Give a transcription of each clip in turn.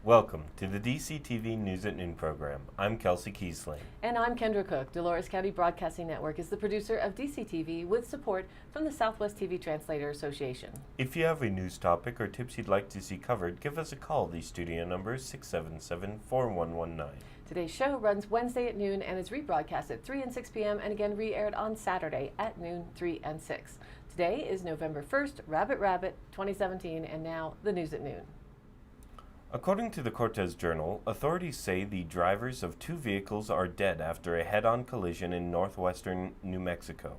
Welcome to the DCTV News at Noon program. I'm Kelsey Kiesling. And I'm Kendra Cook. Dolores County Broadcasting Network is the producer of DCTV with support from the Southwest TV Translator Association. If you have a news topic or tips you'd like to see covered, give us a call. The studio number is 677-4119. Today's show runs Wednesday at noon and is rebroadcast at 3 and 6 p.m. and again re-aired on Saturday at noon, 3 and 6. Today is November 1st, Rabbit, 2017, and now the news at noon. According to the Cortez Journal, authorities say the drivers of two vehicles are dead after a head-on collision in northwestern New Mexico.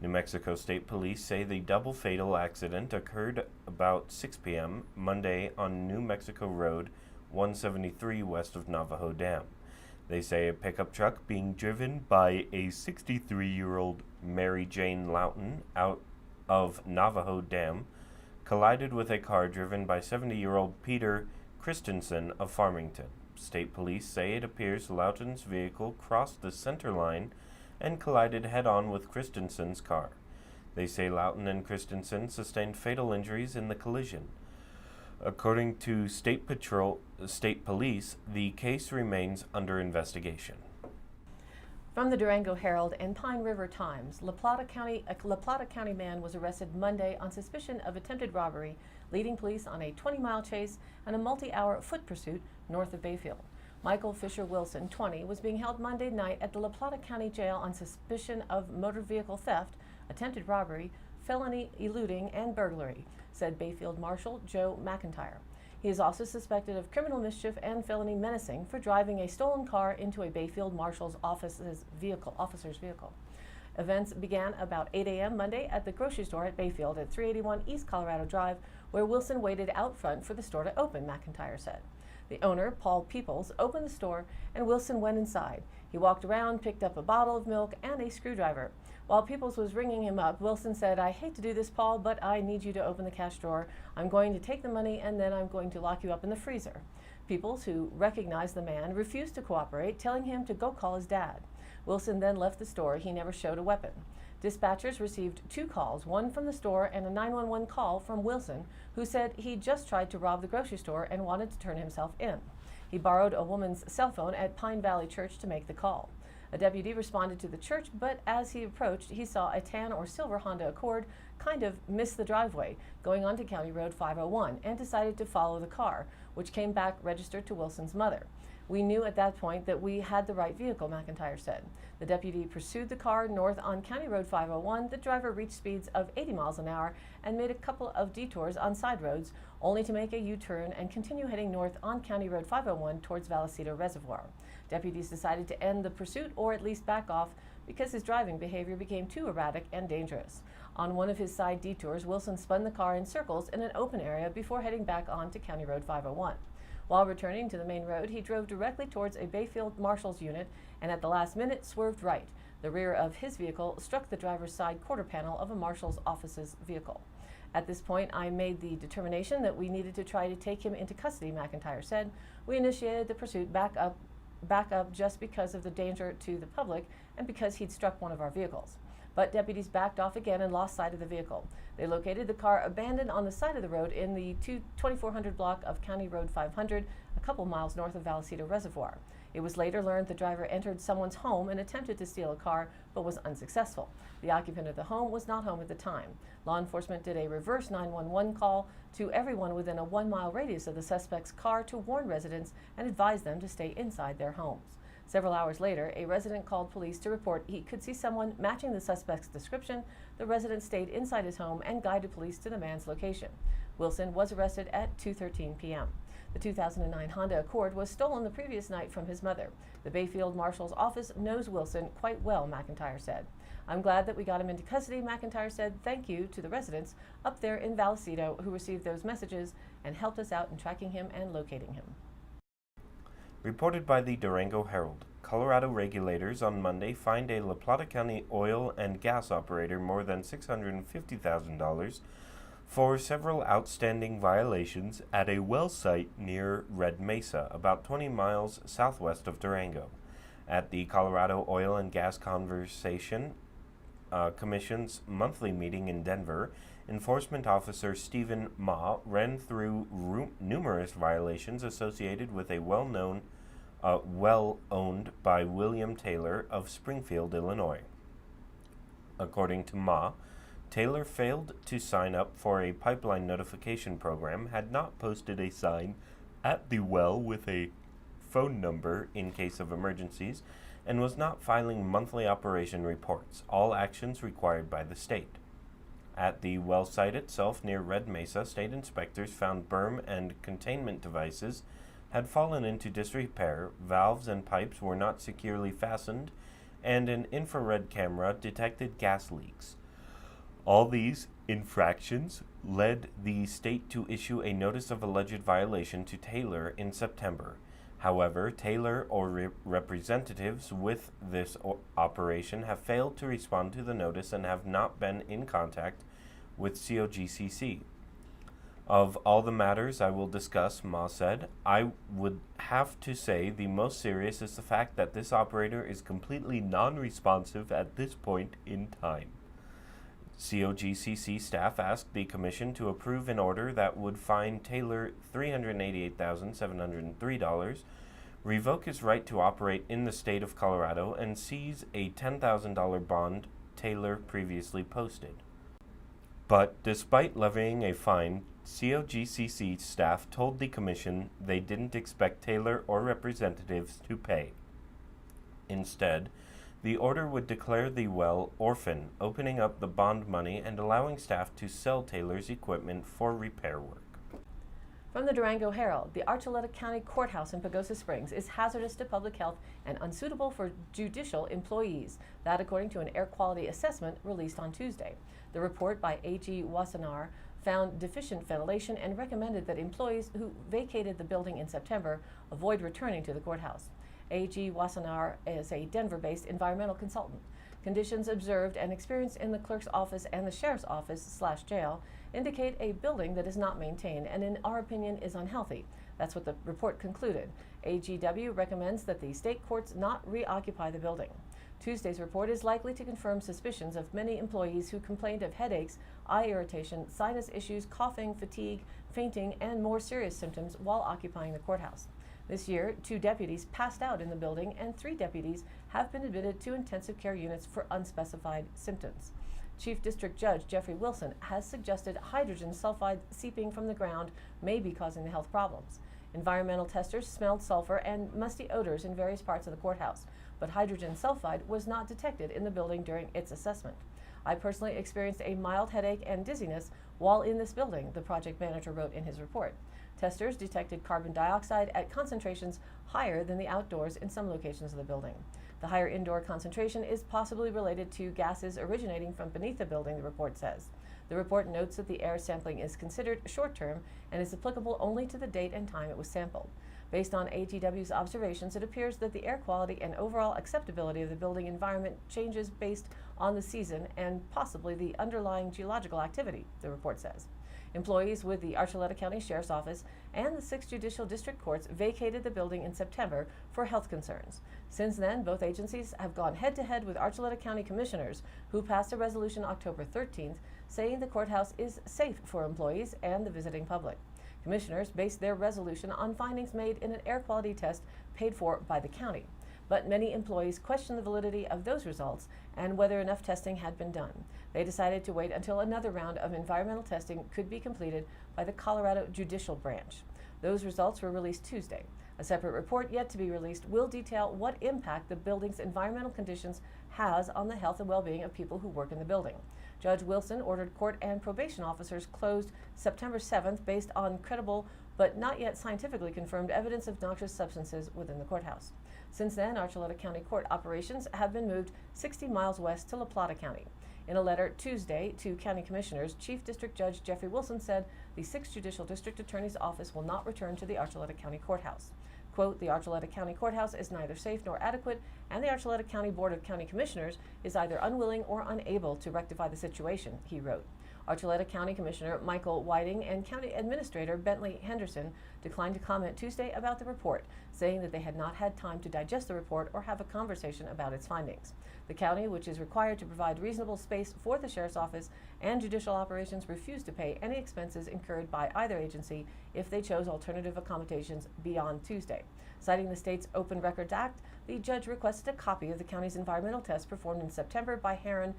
New Mexico State Police say the double fatal accident occurred about 6 p.m. Monday on New Mexico Road 173 west of Navajo Dam. They say a pickup truck being driven by a 63-year-old Mary Jane Loughton out of Navajo Dam collided with a car driven by 70-year-old Peter Christensen of Farmington. State police say it appears Loughton's vehicle crossed the center line and collided head-on with Christensen's car. They say Loughton and Christensen sustained fatal injuries in the collision. According to State Police, the case remains under investigation. From the Durango Herald and Pine River Times, a La Plata County man was arrested Monday on suspicion of attempted robbery, leading police on a 20-mile chase and a multi-hour foot pursuit north of Bayfield. Michael Fisher Wilson, 20, was being held Monday night at the La Plata County Jail on suspicion of motor vehicle theft, attempted robbery, felony eluding, and burglary, said Bayfield Marshal Joe McIntyre. He is also suspected of criminal mischief and felony menacing for driving a stolen car into a Bayfield Marshal's officer's vehicle. Events began about 8 a.m. Monday at the grocery store at Bayfield at 381 East Colorado Drive, where Wilson waited out front for the store to open, McIntyre said. The owner, Paul Peoples, opened the store and Wilson went inside. He walked around, picked up a bottle of milk and a screwdriver. While Peoples was ringing him up, Wilson said, "I hate to do this, Paul, but I need you to open the cash drawer. I'm going to take the money and then I'm going to lock you up in the freezer." Peoples, who recognized the man, refused to cooperate, telling him to go call his dad. Wilson then left the store. He never showed a weapon. Dispatchers received 2 calls, one from the store and a 911 call from Wilson, who said he just tried to rob the grocery store and wanted to turn himself in. He borrowed a woman's cell phone at Pine Valley Church to make the call. A deputy responded to the church, but as he approached, he saw a tan or silver Honda Accord kind of miss the driveway going onto County Road 501 and decided to follow the car, which came back registered to Wilson's mother. "We knew at that point that we had the right vehicle," McIntyre said. The deputy pursued the car north on County Road 501. The driver reached speeds of 80 miles an hour and made a couple of detours on side roads, only to make a U-turn and continue heading north on County Road 501 towards Vallecito Reservoir. Deputies decided to end the pursuit or at least back off because his driving behavior became too erratic and dangerous. On one of his side detours, Wilson spun the car in circles in an open area before heading back onto County Road 501. While returning to the main road, he drove directly towards a Bayfield Marshal's unit and at the last minute swerved right. The rear of his vehicle struck the driver's side quarter panel of a Marshal's office's vehicle. "At this point, I made the determination that we needed to try to take him into custody," McIntyre said. "We initiated the pursuit back up just because of the danger to the public and because he'd struck one of our vehicles." But deputies backed off again and lost sight of the vehicle. They located the car abandoned on the side of the road in the 2400 block of County Road 500, a couple miles north of Vallecito Reservoir. It was later learned the driver entered someone's home and attempted to steal a car, but was unsuccessful. The occupant of the home was not home at the time. Law enforcement did a reverse 911 call to everyone within a 1-mile radius of the suspect's car to warn residents and advise them to stay inside their homes. Several hours later, a resident called police to report he could see someone matching the suspect's description. The resident stayed inside his home and guided police to the man's location. Wilson was arrested at 2:13 p.m. The 2009 Honda Accord was stolen the previous night from his mother. The Bayfield Marshal's office knows Wilson quite well, McIntyre said. "I'm glad that we got him into custody," McIntyre said. "Thank you to the residents up there in Vallecito who received those messages and helped us out in tracking him and locating him." Reported by the Durango Herald, Colorado regulators on Monday fined a La Plata County oil and gas operator more than $650,000 for several outstanding violations at a well site near Red Mesa, about 20 miles southwest of Durango. At the Colorado Oil and Gas Conservation Commission's monthly meeting in Denver, Enforcement Officer Stephen Ma ran through numerous violations associated with a well owned by William Taylor of Springfield, Illinois. According to Ma, Taylor failed to sign up for a pipeline notification program, had not posted a sign at the well with a phone number in case of emergencies, and was not filing monthly operation reports, all actions required by the state. At the well site itself near Red Mesa, state inspectors found berm and containment devices had fallen into disrepair, valves and pipes were not securely fastened, and an infrared camera detected gas leaks. All these infractions led the state to issue a notice of alleged violation to Taylor in September. However, Taylor or representatives with this operation have failed to respond to the notice and have not been in contact with COGCC. Of all the matters I will discuss, Ma said, I would have to say the most serious is the fact that this operator is completely non-responsive at this point in time. COGCC staff asked the commission to approve an order that would fine Taylor $388,703, revoke his right to operate in the state of Colorado, and seize a $10,000 bond Taylor previously posted. But despite levying a fine, COGCC staff told the commission they didn't expect Taylor or representatives to pay. Instead, the order would declare the well orphan, opening up the bond money and allowing staff to sell Taylor's equipment for repair work. From the Durango Herald, the Archuleta County Courthouse in Pagosa Springs is hazardous to public health and unsuitable for judicial employees. That according to an air quality assessment released on Tuesday. The report by A.G. Wassenaar found deficient ventilation and recommended that employees who vacated the building in September avoid returning to the courthouse. A.G. Wassenaar is a Denver-based environmental consultant. Conditions observed and experienced in the clerk's office and the sheriff's office/jail indicate a building that is not maintained and, in our opinion, is unhealthy. That's what the report concluded. AGW recommends that the state courts not reoccupy the building. Tuesday's report is likely to confirm suspicions of many employees who complained of headaches, eye irritation, sinus issues, coughing, fatigue, fainting, and more serious symptoms while occupying the courthouse. This year, 2 deputies passed out in the building and 3 deputies have been admitted to intensive care units for unspecified symptoms. Chief District Judge Jeffrey Wilson has suggested hydrogen sulfide seeping from the ground may be causing the health problems. Environmental testers smelled sulfur and musty odors in various parts of the courthouse, but hydrogen sulfide was not detected in the building during its assessment. I personally experienced a mild headache and dizziness while in this building, the project manager wrote in his report. Testers detected carbon dioxide at concentrations higher than the outdoors in some locations of the building. The higher indoor concentration is possibly related to gases originating from beneath the building, the report says. The report notes that the air sampling is considered short-term and is applicable only to the date and time it was sampled. Based on AGW's observations, it appears that the air quality and overall acceptability of the building environment changes based on the season and possibly the underlying geological activity, the report says. Employees with the Archuleta County Sheriff's Office and the 6 judicial district courts vacated the building in September for health concerns. Since then, both agencies have gone head-to-head with Archuleta County commissioners, who passed a resolution October 13th saying the courthouse is safe for employees and the visiting public. Commissioners based their resolution on findings made in an air quality test paid for by the county. But many employees questioned the validity of those results and whether enough testing had been done. They decided to wait until another round of environmental testing could be completed by the Colorado Judicial Branch. Those results were released Tuesday. A separate report yet to be released will detail what impact the building's environmental conditions has on the health and well-being of people who work in the building. Judge Wilson ordered court and probation officers closed September 7th based on credible but not yet scientifically confirmed evidence of noxious substances within the courthouse. Since then, Archuleta County Court operations have been moved 60 miles west to La Plata County. In a letter Tuesday to county commissioners, Chief District Judge Jeffrey Wilson said the 6th Judicial District Attorney's Office will not return to the Archuleta County Courthouse. Quote, the Archuleta County Courthouse is neither safe nor adequate, and the Archuleta County Board of County Commissioners is either unwilling or unable to rectify the situation, he wrote. Archuleta County Commissioner Michael Whiting and County Administrator Bentley Henderson declined to comment Tuesday about the report, saying that they had not had time to digest the report or have a conversation about its findings. The county, which is required to provide reasonable space for the Sheriff's Office and judicial operations, refused to pay any expenses incurred by either agency if they chose alternative accommodations beyond Tuesday. Citing the state's Open Records Act, the judge requested a copy of the county's environmental test performed in September by Heron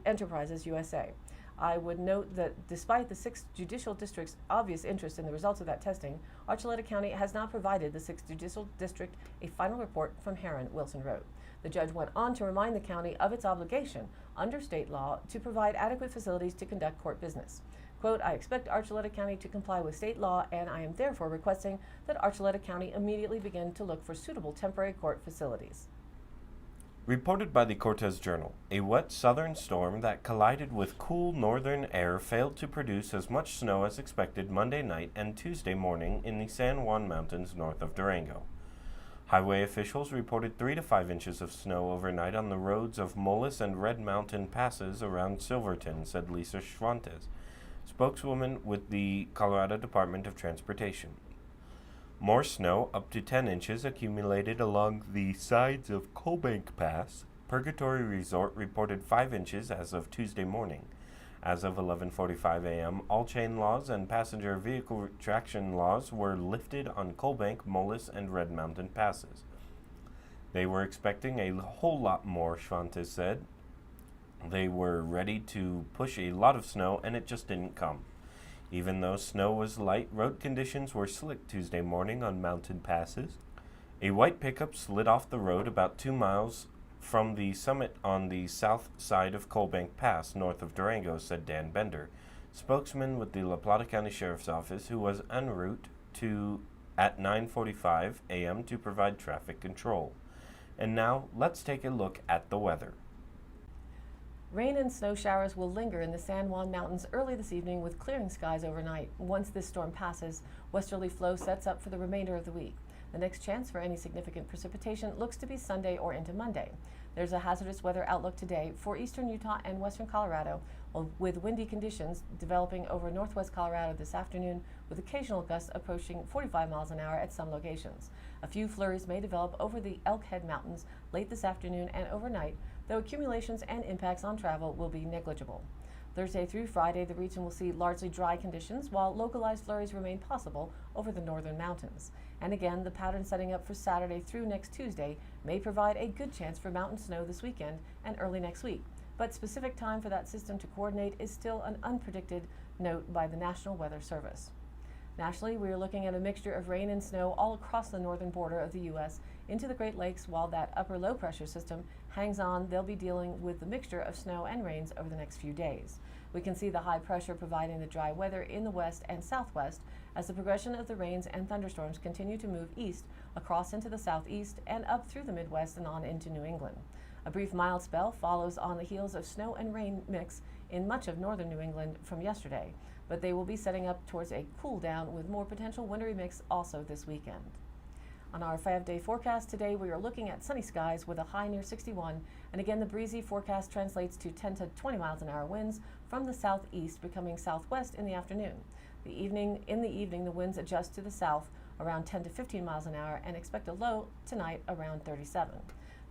Enterprises USA. I would note that despite the 6th Judicial District's obvious interest in the results of that testing, Archuleta County has not provided the 6th Judicial District a final report from Heron, Wilson wrote. The judge went on to remind the county of its obligation under state law to provide adequate facilities to conduct court business. Quote, I expect Archuleta County to comply with state law, and I am therefore requesting that Archuleta County immediately begin to look for suitable temporary court facilities. Reported by the Cortez Journal, a wet southern storm that collided with cool northern air failed to produce as much snow as expected Monday night and Tuesday morning in the San Juan Mountains north of Durango. Highway officials reported 3 to 5 inches of snow overnight on the roads of Mullis and Red Mountain passes around Silverton, said Lisa Schwantes, spokeswoman with the Colorado Department of Transportation. More snow, up to 10 inches, accumulated along the sides of Coalbank Pass. Purgatory Resort reported 5 inches as of Tuesday morning. As of 11:45 a.m., all chain laws and passenger vehicle traction laws were lifted on Coalbank, Mullis, and Red Mountain passes. They were expecting a whole lot more, Schwantes said. They were ready to push a lot of snow, and it just didn't come. Even though snow was light, road conditions were slick Tuesday morning on mountain passes. A white pickup slid off the road about 2 miles from the summit on the south side of Coalbank Pass, north of Durango, said Dan Bender, spokesman with the La Plata County Sheriff's Office, who was en route at 9:45 a.m. to provide traffic control. And now, let's take a look at the weather. Rain and snow showers will linger in the San Juan Mountains early this evening with clearing skies overnight. Once this storm passes, westerly flow sets up for the remainder of the week. The next chance for any significant precipitation looks to be Sunday or into Monday. There's a hazardous weather outlook today for eastern Utah and western Colorado, with windy conditions developing over northwest Colorado this afternoon, with occasional gusts approaching 45 miles an hour at some locations. A few flurries may develop over the Elkhead Mountains late this afternoon and overnight, though accumulations and impacts on travel will be negligible. Thursday through Friday, the region will see largely dry conditions, while localized flurries remain possible over the northern mountains. And again, the pattern setting up for Saturday through next Tuesday may provide a good chance for mountain snow this weekend and early next week. But specific time for that system to coordinate is still an unpredicted note by the National Weather Service. Nationally, we are looking at a mixture of rain and snow all across the northern border of the U.S. into the Great Lakes. While that upper low pressure system hangs on, they'll be dealing with the mixture of snow and rains over the next few days. We can see the high pressure providing the dry weather in the west and southwest as the progression of the rains and thunderstorms continue to move east across into the southeast and up through the Midwest and on into New England. A brief mild spell follows on the heels of snow and rain mix in much of northern New England from yesterday, but they will be setting up towards a cool down with more potential wintry mix also this weekend. On our 5-day forecast today, we are looking at sunny skies with a high near 61, and again the breezy forecast translates to 10 to 20 miles an hour winds from the southeast becoming southwest in the afternoon. In the evening, the winds adjust to the south around 10 to 15 miles an hour and expect a low tonight around 37.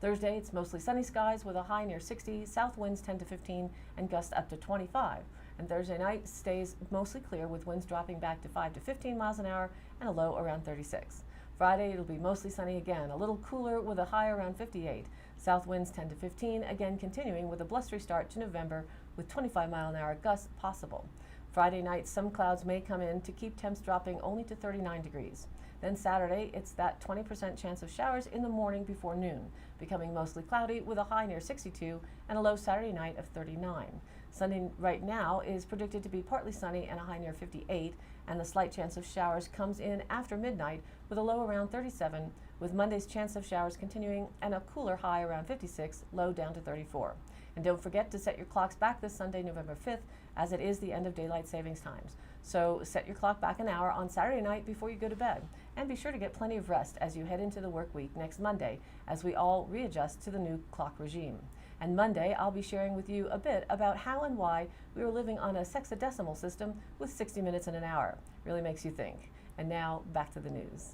Thursday, it's mostly sunny skies with a high near 60, south winds 10 to 15, and gusts up to 25. And Thursday night stays mostly clear with winds dropping back to 5 to 15 miles an hour and a low around 36. Friday, it'll be mostly sunny again, a little cooler with a high around 58. South winds 10 to 15, again continuing with a blustery start to November with 25-mile-an-hour gusts possible. Friday night, some clouds may come in to keep temps dropping only to 39 degrees. Then Saturday, it's that 20% chance of showers in the morning before noon, becoming mostly cloudy with a high near 62 and a low Saturday night of 39. Sunday right now is predicted to be partly sunny and a high near 58, and the slight chance of showers comes in after midnight with a low around 37, with Monday's chance of showers continuing and a cooler high around 56, low down to 34. And don't forget to set your clocks back this Sunday, November 5th, as it is the end of daylight savings times. So set your clock back an hour on Saturday night before you go to bed. And be sure to get plenty of rest as you head into the work week next Monday, as we all readjust to the new clock regime. And Monday, I'll be sharing with you a bit about how and why we were living on a sexadecimal system with 60 minutes in an hour. Really makes you think. And now, back to the news.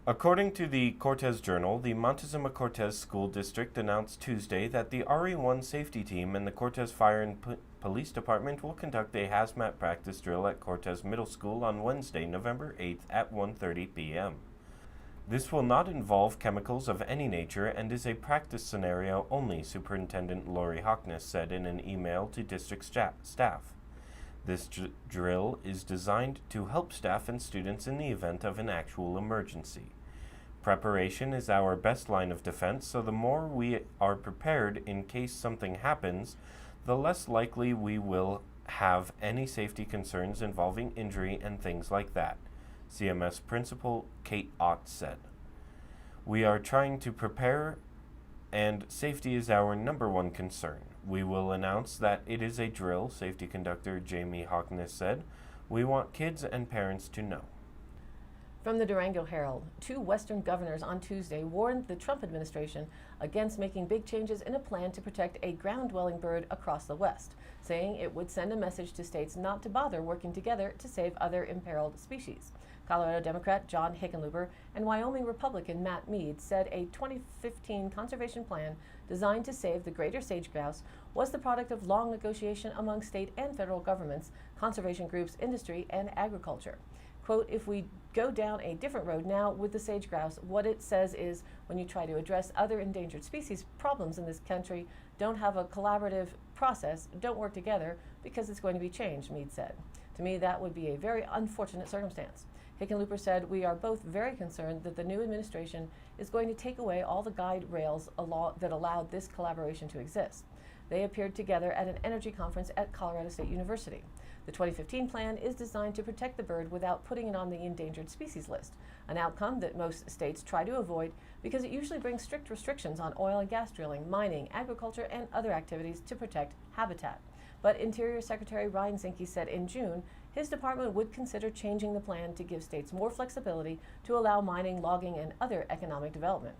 According to the Cortez Journal, the Montezuma-Cortez School District announced Tuesday that the RE1 safety team and the Cortez Fire and Police Department will conduct a hazmat practice drill at Cortez Middle School on Wednesday, November 8th at 1:30 p.m. This will not involve chemicals of any nature and is a practice scenario only, Superintendent Lori Hockness said in an email to district staff. This drill is designed to help staff and students in the event of an actual emergency. Preparation is our best line of defense, so the more we are prepared in case something happens, the less likely we will have any safety concerns involving injury and things like that, CMS Principal Kate Ott said. We are trying to prepare, and safety is our number one concern. We will announce that it is a drill, Safety Conductor Jamie Hockness said. We want kids and parents to know. From the Durango Herald, 2 Western governors on Tuesday warned the Trump administration against making big changes in a plan to protect a ground-dwelling bird across the West, saying it would send a message to states not to bother working together to save other imperiled species. Colorado Democrat John Hickenlooper and Wyoming Republican Matt Mead said a 2015 conservation plan designed to save the greater sage grouse was the product of long negotiation among state and federal governments, conservation groups, industry, and agriculture. Quote, if we go down a different road now with the sage grouse, what it says is when you try to address other endangered species problems in this country, don't have a collaborative process, don't work together because it's going to be changed, Mead said. To me, that would be a very unfortunate circumstance. Hickenlooper said, we are both very concerned that the new administration is going to take away all the guide rails that allowed this collaboration to exist. They appeared together at an energy conference at Colorado State University. The 2015 plan is designed to protect the bird without putting it on the endangered species list, an outcome that most states try to avoid because it usually brings strict restrictions on oil and gas drilling, mining, agriculture, and other activities to protect habitat. But Interior Secretary Ryan Zinke said in June his department would consider changing the plan to give states more flexibility to allow mining, logging, and other economic development.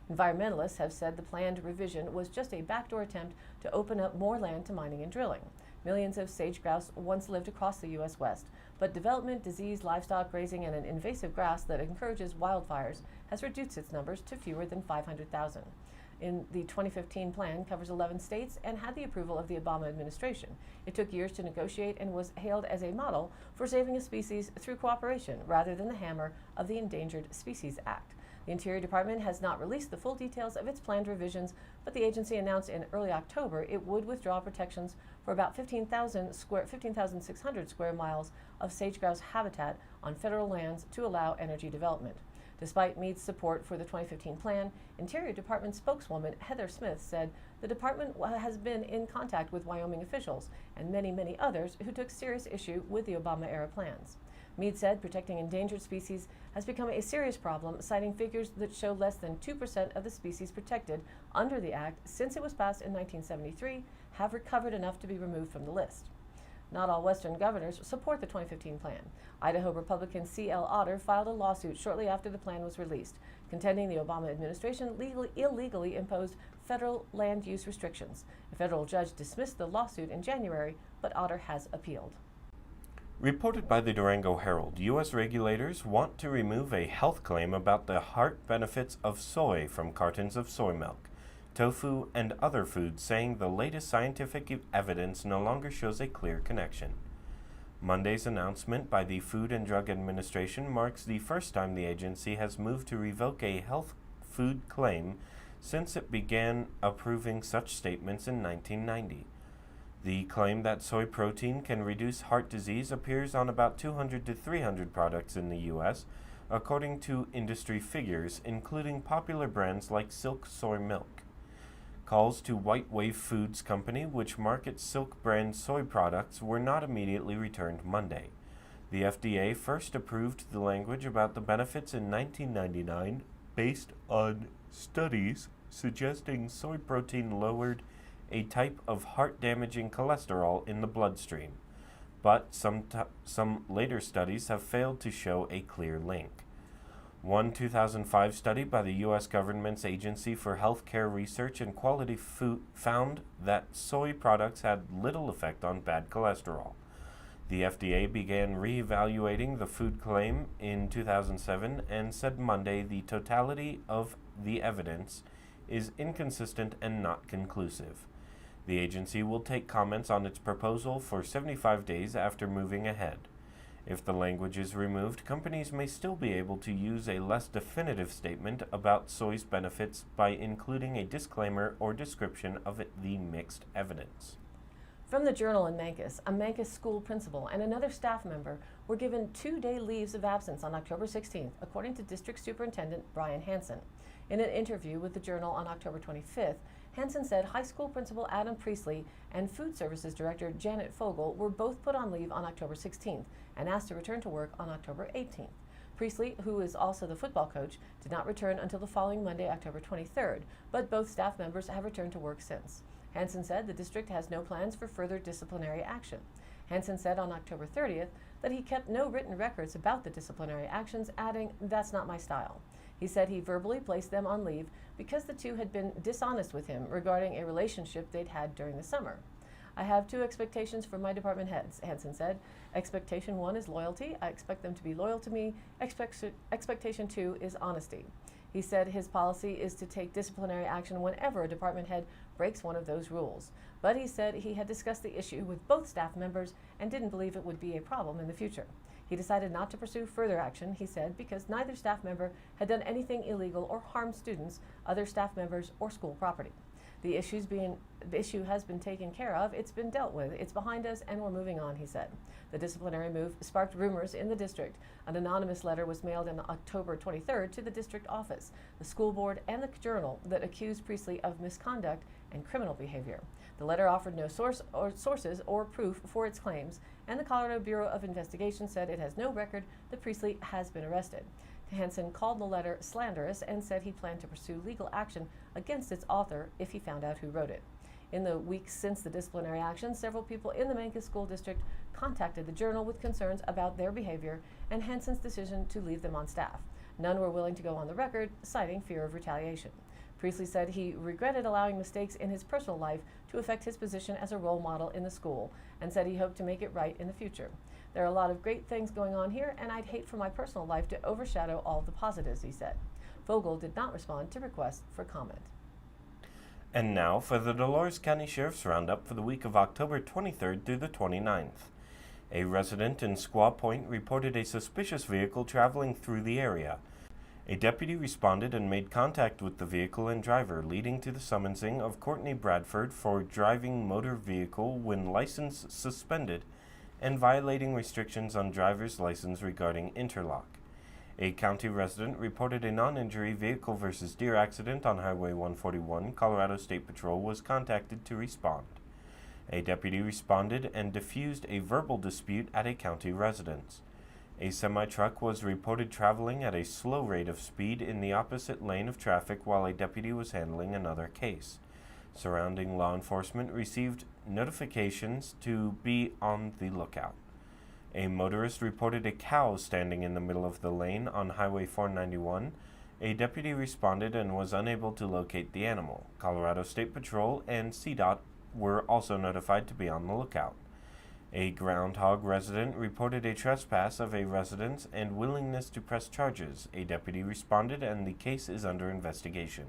Environmentalists have said the planned revision was just a backdoor attempt to open up more land to mining and drilling. Millions of sage grouse once lived across the U.S. West, but development, disease, livestock grazing, and an invasive grass that encourages wildfires has reduced its numbers to fewer than 500,000. In the 2015 plan covers 11 states and had the approval of the Obama administration. It took years to negotiate and was hailed as a model for saving a species through cooperation rather than the hammer of the Endangered Species Act. The Interior Department has not released the full details of its planned revisions, but the agency announced in early October it would withdraw protections for about 15,600 square miles of sage grouse habitat on federal lands to allow energy development. Despite Mead's support for the 2015 plan, Interior Department spokeswoman Heather Smith said the department has been in contact with Wyoming officials and many others who took serious issue with the Obama-era plans. Mead said protecting endangered species has become a serious problem, citing figures that show less than 2% of the species protected under the Act since it was passed in 1973 have recovered enough to be removed from the list. Not all Western governors support the 2015 plan. Idaho Republican C.L. Otter filed a lawsuit shortly after the plan was released, contending the Obama administration illegally imposed federal land use restrictions. A federal judge dismissed the lawsuit in January, but Otter has appealed. Reported by the Durango Herald, U.S. regulators want to remove a health claim about the heart benefits of soy from cartons of soy milk, tofu, and other foods, saying the latest scientific evidence no longer shows a clear connection. Monday's announcement by the Food and Drug Administration marks the first time the agency has moved to revoke a health food claim since it began approving such statements in 1990. The claim that soy protein can reduce heart disease appears on about 200 to 300 products in the U.S., according to industry figures, including popular brands like Silk Soy Milk. Calls to White Wave Foods Company, which markets Silk brand soy products, were not immediately returned Monday. The FDA first approved the language about the benefits in 1999 based on studies suggesting soy protein lowered a type of heart-damaging cholesterol in the bloodstream, but some later studies have failed to show a clear link. One 2005 study by the U.S. government's Agency for Healthcare Research and Quality found that soy products had little effect on bad cholesterol. The FDA began re-evaluating the food claim in 2007 and said Monday the totality of the evidence is inconsistent and not conclusive. The agency will take comments on its proposal for 75 days after moving ahead. If the language is removed, companies may still be able to use a less definitive statement about soy's benefits by including a disclaimer or description of the mixed evidence. From the Journal in Mancos, a Mancos school principal and another staff member were given 2-day leaves of absence on October 16th, according to District Superintendent Brian Hansen. In an interview with the Journal on October 25th, Hansen said high school principal Adam Priestley and food services director Janet Fogel were both put on leave on October 16th and asked to return to work on October 18th. Priestley, who is also the football coach, did not return until the following Monday, October 23rd, but both staff members have returned to work since. Hansen said the district has no plans for further disciplinary action. Hansen said on October 30th that he kept no written records about the disciplinary actions, adding, "That's not my style." He said he verbally placed them on leave because the two had been dishonest with him regarding a relationship they'd had during the summer. "I have 2 expectations from my department heads," Hansen said. "Expectation 1 is loyalty. I expect them to be loyal to me. Expectation 2 is honesty." He said his policy is to take disciplinary action whenever a department head breaks one of those rules. But he said he had discussed the issue with both staff members and didn't believe it would be a problem in the future. He decided not to pursue further action, he said, because neither staff member had done anything illegal or harmed students, other staff members, or school property. The issue has been taken care of, it's been dealt with, it's behind us, and we're moving on, he said. The disciplinary move sparked rumors in the district. An anonymous letter was mailed on October 23rd to the district office, the school board, and the Journal that accused Priestley of misconduct and criminal behavior. The letter offered no sources or proof for its claims, and the Colorado Bureau of Investigation said it has no record that Priestley has been arrested. Hansen called the letter slanderous and said he planned to pursue legal action against its author if he found out who wrote it. In the weeks since the disciplinary action, several people in the Mancos School District contacted the Journal with concerns about their behavior and Hansen's decision to leave them on staff. None were willing to go on the record, citing fear of retaliation. Priestley said he regretted allowing mistakes in his personal life to affect his position as a role model in the school and said he hoped to make it right in the future. "There are a lot of great things going on here, and I'd hate for my personal life to overshadow all the positives," he said. Fogel did not respond to requests for comment. And now for the Dolores County Sheriff's Roundup for the week of October 23rd through the 29th. A resident in Squaw Point reported a suspicious vehicle traveling through the area. A deputy responded and made contact with the vehicle and driver, leading to the summonsing of Courtney Bradford for driving motor vehicle when license suspended and violating restrictions on driver's license regarding interlock. A county resident reported a non-injury vehicle versus deer accident on Highway 141. Colorado State Patrol was contacted to respond. A deputy responded and diffused a verbal dispute at a county residence. A semi-truck was reported traveling at a slow rate of speed in the opposite lane of traffic while a deputy was handling another case. Surrounding law enforcement received notifications to be on the lookout. A motorist reported a cow standing in the middle of the lane on Highway 491. A deputy responded and was unable to locate the animal. Colorado State Patrol and CDOT were also notified to be on the lookout. A Groundhog resident reported a trespass of a residence and willingness to press charges. A deputy responded and the case is under investigation.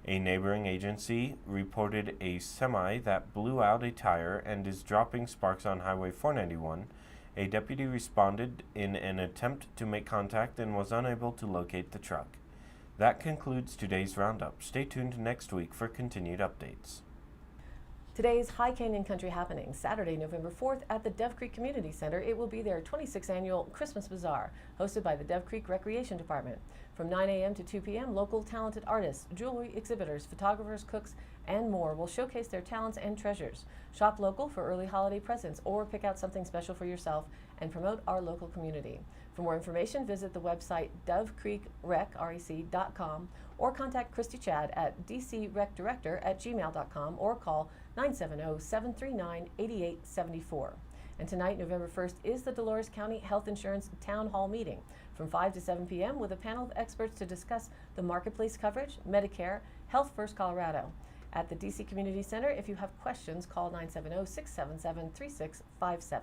A neighboring agency reported a semi that blew out a tire and is dropping sparks on Highway 491. A deputy responded in an attempt to make contact and was unable to locate the truck. That concludes today's roundup. Stay tuned next week for continued updates. Today's High Canyon Country happening, Saturday, November 4th at the Dove Creek Community Center. It will be their 26th annual Christmas Bazaar, hosted by the Dove Creek Recreation Department. From 9 a.m. to 2 p.m., local talented artists, jewelry exhibitors, photographers, cooks, and more will showcase their talents and treasures. Shop local for early holiday presents or pick out something special for yourself and promote our local community. For more information, visit the website dovecreekrec.com or contact Christy Chad at dcrecdirector@gmail.com or call 970-739-8874. And tonight, November 1st, is the Dolores County Health Insurance Town Hall meeting from 5 to 7 p.m. with a panel of experts to discuss the marketplace coverage, Medicare, Health First Colorado. At the DC Community Center, if you have questions, call 970-677-3657.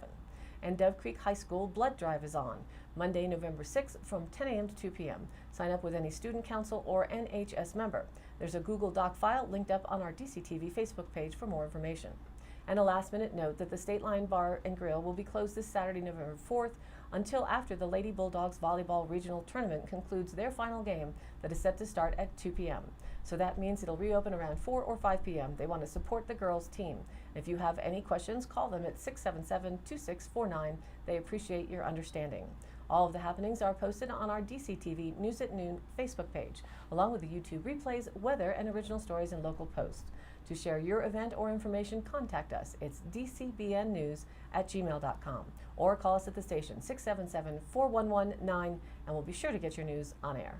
And Dove Creek High School Blood Drive is on Monday, November 6th from 10 a.m. to 2 p.m. Sign up with any student council or NHS member. There's a Google Doc file linked up on our DCTV Facebook page for more information. And a last-minute note that the State Line Bar and Grill will be closed this Saturday, November 4th, until after the Lady Bulldogs Volleyball Regional Tournament concludes their final game that is set to start at 2 p.m. So that means it'll reopen around 4 or 5 p.m. They want to support the girls' team. If you have any questions, call them at 677-2649. They appreciate your understanding. All of the happenings are posted on our DCTV News at Noon Facebook page, along with the YouTube replays, weather, and original stories and local posts. To share your event or information, contact us. It's dcbnnews@gmail.com or call us at the station 677-4119 and we'll be sure to get your news on air.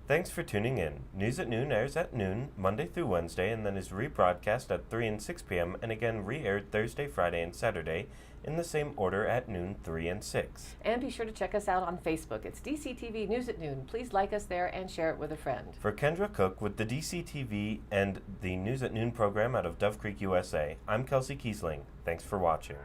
Thanks for tuning in. News at Noon airs at noon, Monday through Wednesday, and then is rebroadcast at 3 and 6 p.m. and again re-aired Thursday, Friday, and Saturday in the same order at noon, 3 and 6. And be sure to check us out on Facebook. It's DCTV News at Noon. Please like us there and share it with a friend. For Kendra Cook with the DCTV and the News at Noon program out of Dove Creek, USA, I'm Kelsey Kiesling. Thanks for watching.